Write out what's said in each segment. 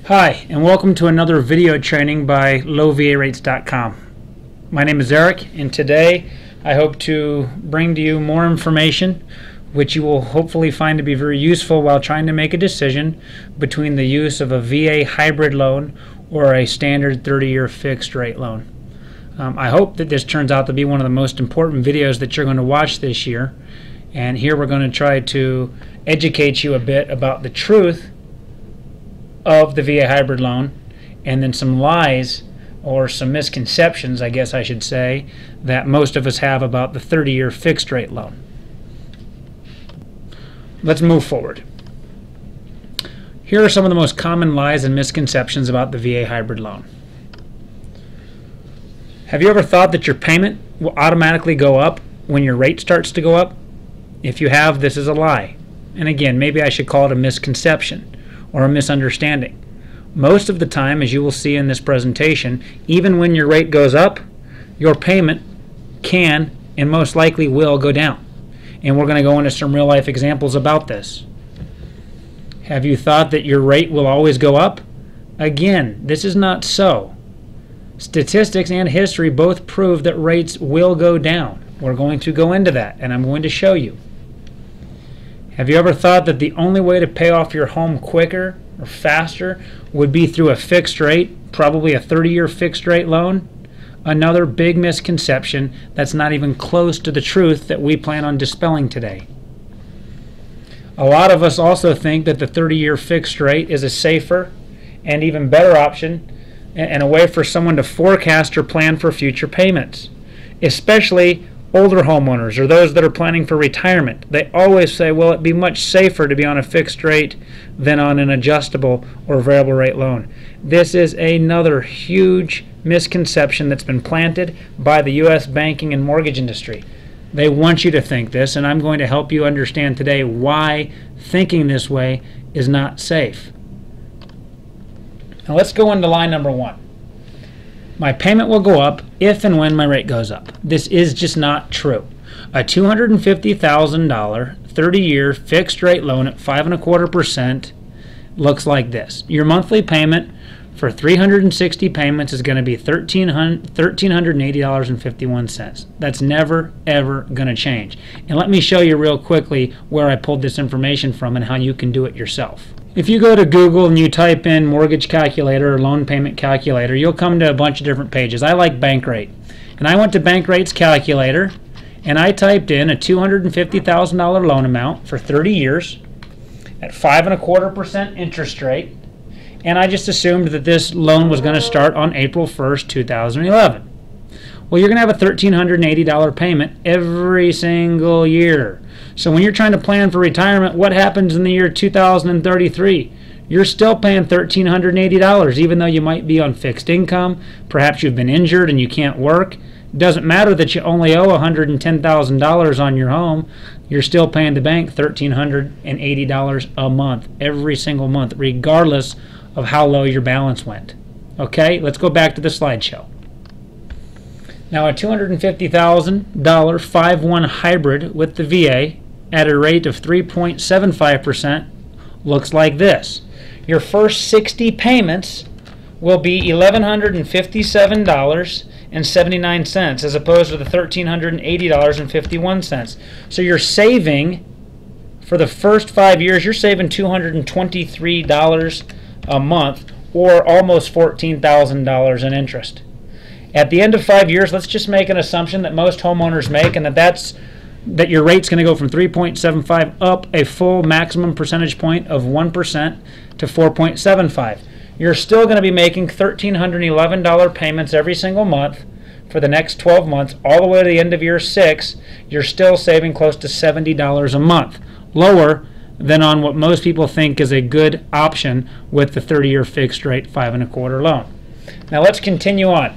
Hi, and welcome to another video training by lowvarates.com. My name is Eric, and today I hope to bring to you more information which you will hopefully find to be very useful while trying to make a decision between the use of a VA hybrid loan or a standard 30-year fixed rate loan. I hope that this turns out to be one of the most important videos that you're going to watch this year, and here we're going to try to educate you a bit about the truth of the VA hybrid loan, and then some lies or some misconceptions, I guess I should say, that most of us have about the 30-year fixed rate loan. Let's move forward. Here are some of the most common lies and misconceptions about the VA hybrid loan. Have you ever thought that your payment will automatically go up when your rate starts to go up? If you have, this is a lie. And again, maybe I should call it a misconception or a misunderstanding. Most of the time, as you will see in this presentation, even when your rate goes up, your payment can and most likely will go down. And we're going to go into some real life examples about this. Have you thought that your rate will always go up? Again, this is not so. Statistics and history both prove that rates will go down. We're going to go into that, and I'm going to show you. Have you ever thought that the only way to pay off your home quicker or faster would be through a fixed rate, probably a 30-year fixed rate loan? Another big misconception that's not even close to the truth that we plan on dispelling today. A lot of us also think that the 30-year fixed rate is a safer and even better option and a way for someone to forecast or plan for future payments, especially older homeowners or those that are planning for retirement. They always say, well, it'd be much safer to be on a fixed rate than on an adjustable or variable rate loan. This is another huge misconception that's been planted by the U.S. banking and mortgage industry. They want you to think this, and I'm going to help you understand today why thinking this way is not safe. Now let's go into lie number one. My payment will go up if and when my rate goes up. This is just not true. A $250,000 30-year fixed rate loan at 5.25% looks like this. Your monthly payment for 360 payments is going to be $1,380.51. That's never, ever going to change. And let me show you real quickly where I pulled this information from and how you can do it yourself. If you go to Google and you type in mortgage calculator or loan payment calculator, you'll come to a bunch of different pages. I like Bankrate. And I went to Bankrate's calculator and I typed in a $250,000 loan amount for 30 years at 5.25% interest rate. And I just assumed that this loan was going to start on April 1st, 2011. Well, you're going to have a $1,380 payment every single year. So when you're trying to plan for retirement, what happens in the year 2033? You're still paying $1,380, even though you might be on fixed income. Perhaps you've been injured and you can't work. It doesn't matter that you only owe $110,000 on your home. You're still paying the bank $1,380 a month, every single month, regardless of how low your balance went. Okay, let's go back to the slideshow. Now a $250,000 5/1 hybrid with the VA at a rate of 3.75% looks like this. Your first 60 payments will be $1,157.79 as opposed to the $1,380.51. So you're saving, for the first 5 years, you're saving $223 a month, or almost $14,000 in interest. At the end of 5 years, let's just make an assumption that most homeowners make, and that your rate's going to go from 3.75 up a full maximum percentage point of 1% to 4.75. You're still going to be making $1,311 payments every single month for the next 12 months, all the way to the end of year 6. You're still saving close to $70 a month, lower than on what most people think is a good option with the 30-year fixed rate 5.25 loan. Now let's continue on.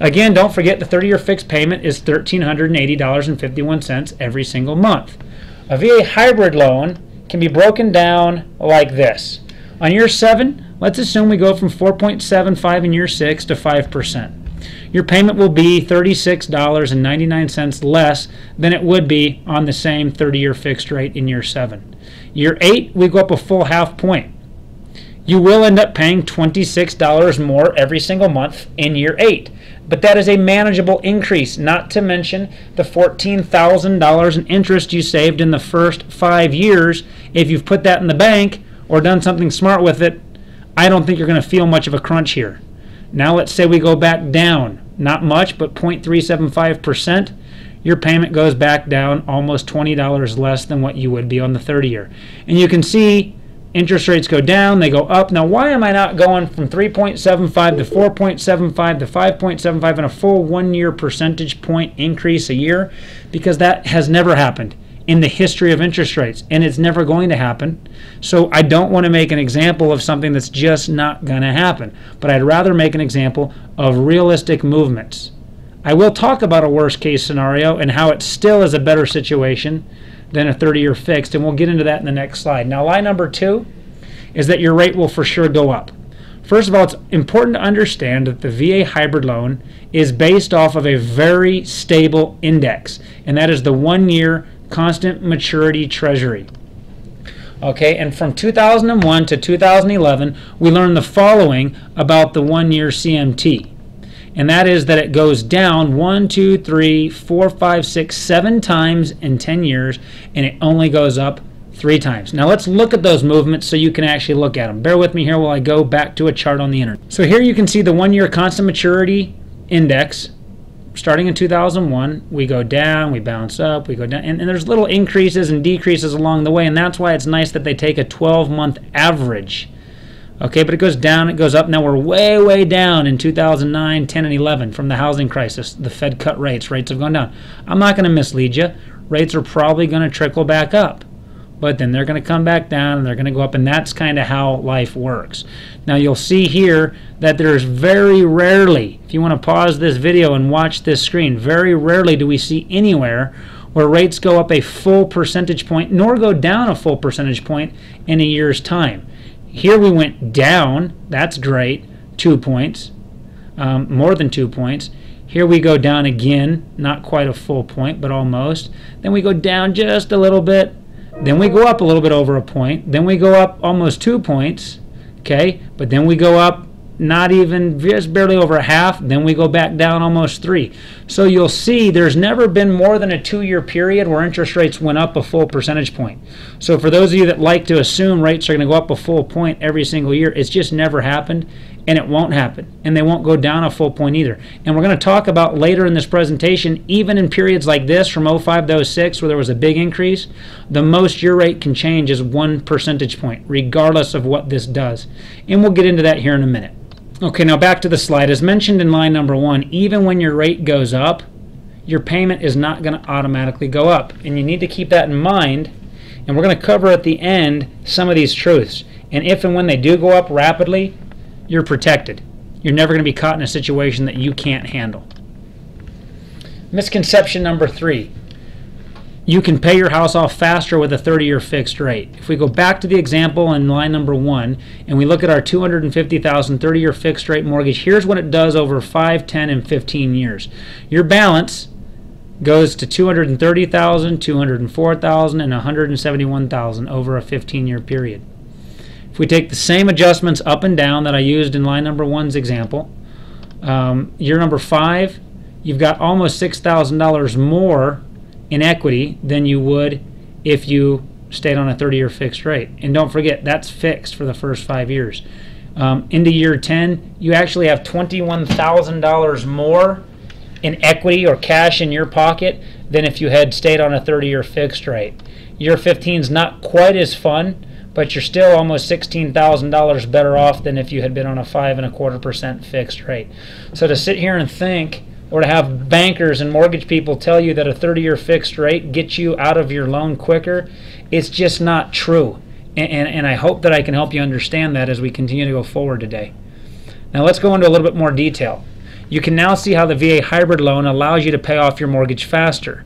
Again, don't forget the 30-year fixed payment is $1,380.51 every single month. A VA hybrid loan can be broken down like this. On year 7, let's assume we go from 4.75 in year 6 to 5%. Your payment will be $36.99 less than it would be on the same 30-year fixed rate in year 7. Year 8, we go up a full half point. You will end up paying $26 more every single month in year 8. But that is a manageable increase, not to mention the $14,000 in interest you saved in the first 5 years. If you've put that in the bank or done something smart with it, I don't think you're going to feel much of a crunch here. Now let's say we go back down, not much, but 0.375%. Your payment goes back down almost $20 less than what you would be on the 30-year. And you can see interest rates go down, they go up. Now, why am I not going from 3.75 to 4.75 to 5.75 in a full 1-year percentage point increase a year? Because that has never happened in the history of interest rates, and it's never going to happen. So I don't want to make an example of something that's just not going to happen, but I'd rather make an example of realistic movements. I will talk about a worst case scenario and how it still is a better situation than a 30-year fixed, and we'll get into that in the next slide. Now, lie number 2 is that your rate will for sure go up. First of all, it's important to understand that the VA hybrid loan is based off of a very stable index, and that is the 1-year constant maturity treasury. Okay, and from 2001 to 2011, we learned the following about the 1-year CMT. And that is that it goes down 1, 2, 3, 4, 5, 6, 7 times in 10 years, and it only goes up 3 times. Now let's look at those movements so you can actually look at them. Bear with me here while I go back to a chart on the internet. So here you can see the 1-year constant maturity index. Starting in 2001, we go down, we bounce up, we go down, and there's little increases and decreases along the way, and that's why it's nice that they take a 12-month average. Okay, but it goes down, it goes up. Now we're way, way down in 2009, 10, and 11 from the housing crisis. The Fed cut rates. Rates have gone down. I'm not going to mislead you. Rates are probably going to trickle back up. But then they're going to come back down and they're going to go up, and that's kind of how life works. Now you'll see here that there's very rarely, if you want to pause this video and watch this screen, very rarely do we see anywhere where rates go up a full percentage point nor go down a full percentage point in a year's time. Here we went down, that's great, 2 points, more than 2 points. Here we go down again, not quite a full point, but almost. Then we go down just a little bit. Then we go up a little bit over a point. Then we go up almost 2 points, okay? But then we go up not even, just barely over a half. Then we go back down almost 3. So you'll see there's never been more than a 2-year period where interest rates went up a full percentage point. So for those of you that like to assume rates are going to go up a full point every single year, it's just never happened, and it won't happen. And they won't go down a full point either. And we're going to talk about later in this presentation, even in periods like this from 05 to 06 where there was a big increase, the most your rate can change is 1 percentage point, regardless of what this does. And we'll get into that here in a minute. Okay, now back to the slide. As mentioned in line number 1, even when your rate goes up, your payment is not going to automatically go up. And you need to keep that in mind. And we're going to cover at the end some of these truths. And if and when they do go up rapidly, you're protected. You're never going to be caught in a situation that you can't handle. Misconception number 3. You can pay your house off faster with a 30-year fixed rate. If we go back to the example in line number 1 and we look at our $250,000 30-year fixed rate mortgage, here's what it does over 5, 10, and 15 years. Your balance goes to $230,000, $204,000, and $171,000 over a 15-year period. If we take the same adjustments up and down that I used in line number 1's example, year number 5, you've got almost $6,000 more in equity than you would if you stayed on a 30-year fixed rate. And don't forget, that's fixed for the first 5 years. Into year 10, you actually have $21,000 more in equity or cash in your pocket than if you had stayed on a 30-year fixed rate. Year 15 is not quite as fun, but you're still almost $16,000 better off than if you had been on a 5.25% fixed rate. So to sit here and think, or to have bankers and mortgage people tell you that a 30-year fixed rate gets you out of your loan quicker, it's just not true. And I hope that I can help you understand that as we continue to go forward today. Now let's go into a little bit more detail. You can now see how the VA hybrid loan allows you to pay off your mortgage faster.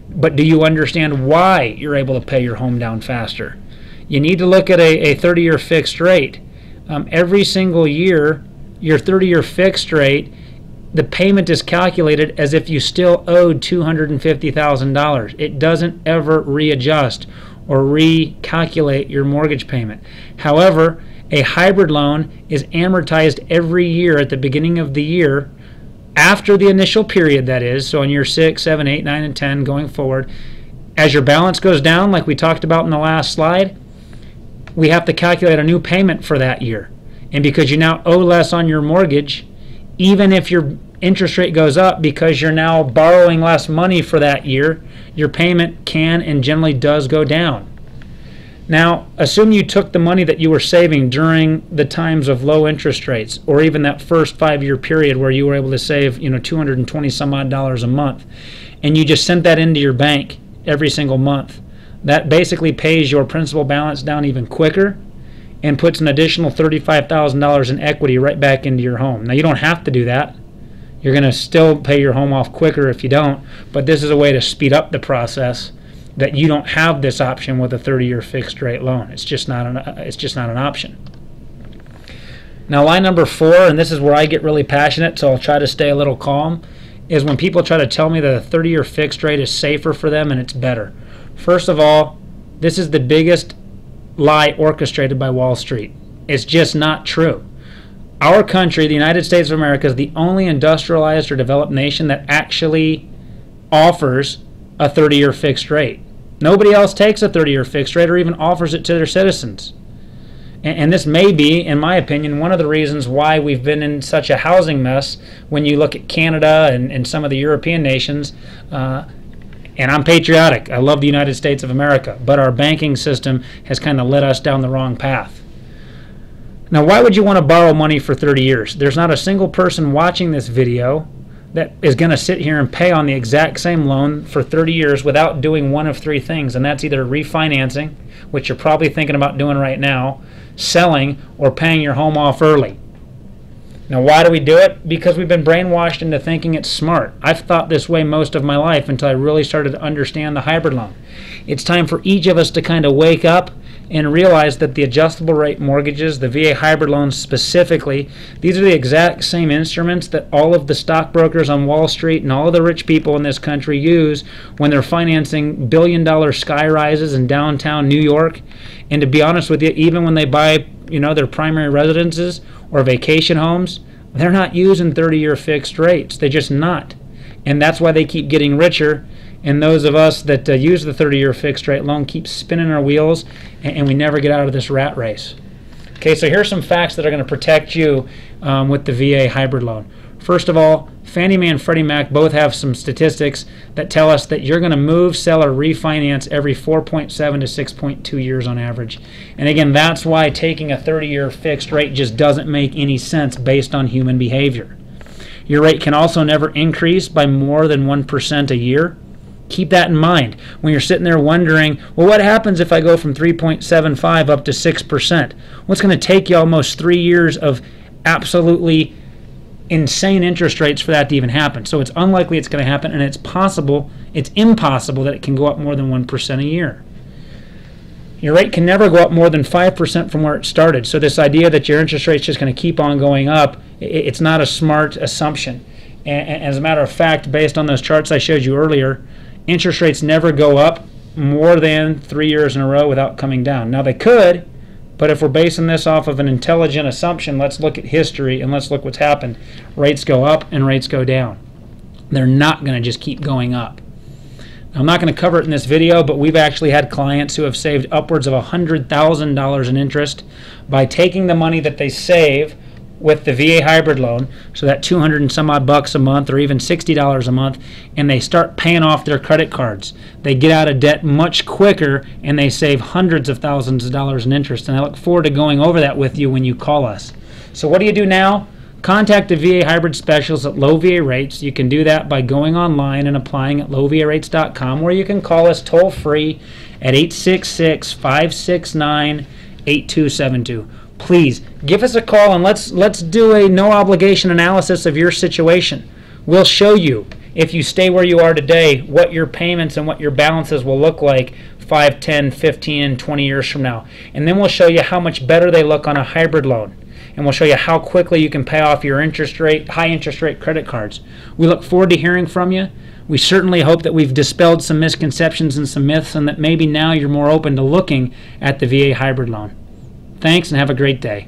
But do you understand why you're able to pay your home down faster? You need to look at a 30-year fixed rate. Every single year, your 30-year fixed rate, the payment is calculated as if you still owed $250,000. It doesn't ever readjust or recalculate your mortgage payment. However, A hybrid loan is amortized every year at the beginning of the year, after the initial period, that is, so in year 6, 7, 8, 9, and 10 going forward. As your balance goes down, like we talked about in the last slide, we have to calculate a new payment for that year. And because you now owe less on your mortgage, even if your interest rate goes up because you're now borrowing less money for that year, your payment can and generally does go down. Now, assume you took the money that you were saving during the times of low interest rates, or even that first 5-year period where you were able to save, $220 some odd a month, and you just sent that into your bank every single month. That basically pays your principal balance down even quicker and puts an additional $35,000 in equity right back into your home. Now, you don't have to do that. You're going to still pay your home off quicker if you don't, but this is a way to speed up the process that you don't have this option with a 30-year fixed rate loan. It's just not an option. Now, line number 4, and this is where I get really passionate, so I'll try to stay a little calm, is when people try to tell me that a 30-year fixed rate is safer for them and it's better. First of all, this is the biggest lie orchestrated by Wall Street. It's just not true. Our country, the United States of America, is the only industrialized or developed nation that actually offers a 30-year fixed rate. Nobody else takes a 30-year fixed rate or even offers it to their citizens. And this may be, in my opinion, one of the reasons why we've been in such a housing mess when you look at Canada and some of the European nations. And I'm patriotic. I love the United States of America. But our banking system has kind of led us down the wrong path. Now, why would you want to borrow money for 30 years? There's not a single person watching this video that is going to sit here and pay on the exact same loan for 30 years without doing one of 3 things, and that's either refinancing, which you're probably thinking about doing right now, selling, or paying your home off early. Now, why do we do it? Because we've been brainwashed into thinking it's smart. I've thought this way most of my life until I really started to understand the hybrid loan. It's time for each of us to kind of wake up and realize that the adjustable rate mortgages, the VA hybrid loans specifically, these are the exact same instruments that all of the stockbrokers on Wall Street and all of the rich people in this country use when they're financing billion-dollar sky rises in downtown New York. And to be honest with you, even when they buy, their primary residences or vacation homes, they're not using 30-year fixed rates. They're just not. And that's why they keep getting richer. And those of us that use the 30-year fixed rate loan keep spinning our wheels, and we never get out of this rat race. Okay, so here's some facts that are going to protect you with the VA hybrid loan. First of all, Fannie Mae and Freddie Mac both have some statistics that tell us that you're going to move, sell, or refinance every 4.7 to 6.2 years on average. And again, that's why taking a 30-year fixed rate just doesn't make any sense based on human behavior. Your rate can also never increase by more than 1% a year. Keep that in mind when you're sitting there wondering, well, what happens if I go from 3.75 up to 6%? Well, it's going to take you almost 3 years of absolutely insane interest rates for that to even happen. So it's unlikely it's going to happen, and it's impossible that it can go up more than 1% a year. Your rate can never go up more than 5% from where it started. So this idea that your interest rate is just going to keep on going up, it's not a smart assumption. And as a matter of fact, based on those charts I showed you earlier, interest rates never go up more than 3 years in a row without coming down. Now, they could, but if we're basing this off of an intelligent assumption, let's look at history and let's look what's happened. Rates go up and rates go down. They're not going to just keep going up. Now, I'm not going to cover it in this video, but we've actually had clients who have saved upwards of $100,000 in interest by taking the money that they save with the VA hybrid loan, so that 200 and some odd bucks a month or even $60 a month, and they start paying off their credit cards. They get out of debt much quicker, and they save hundreds of thousands of dollars in interest. And I look forward to going over that with you when you call us. So what do you do now? Contact the VA hybrid specialist at low VA rates. You can do that by going online and applying at lowvarates.com, where you can call us toll free at 866-569-8272. Please give us a call and let's do a no obligation analysis of your situation. We'll show you, if you stay where you are today, what your payments and what your balances will look like 5, 10, 15, 20 years from now. And then we'll show you how much better they look on a hybrid loan. And we'll show you how quickly you can pay off your high interest rate credit cards. We look forward to hearing from you. We certainly hope that we've dispelled some misconceptions and some myths, and that maybe now you're more open to looking at the VA hybrid loan. Thanks and have a great day.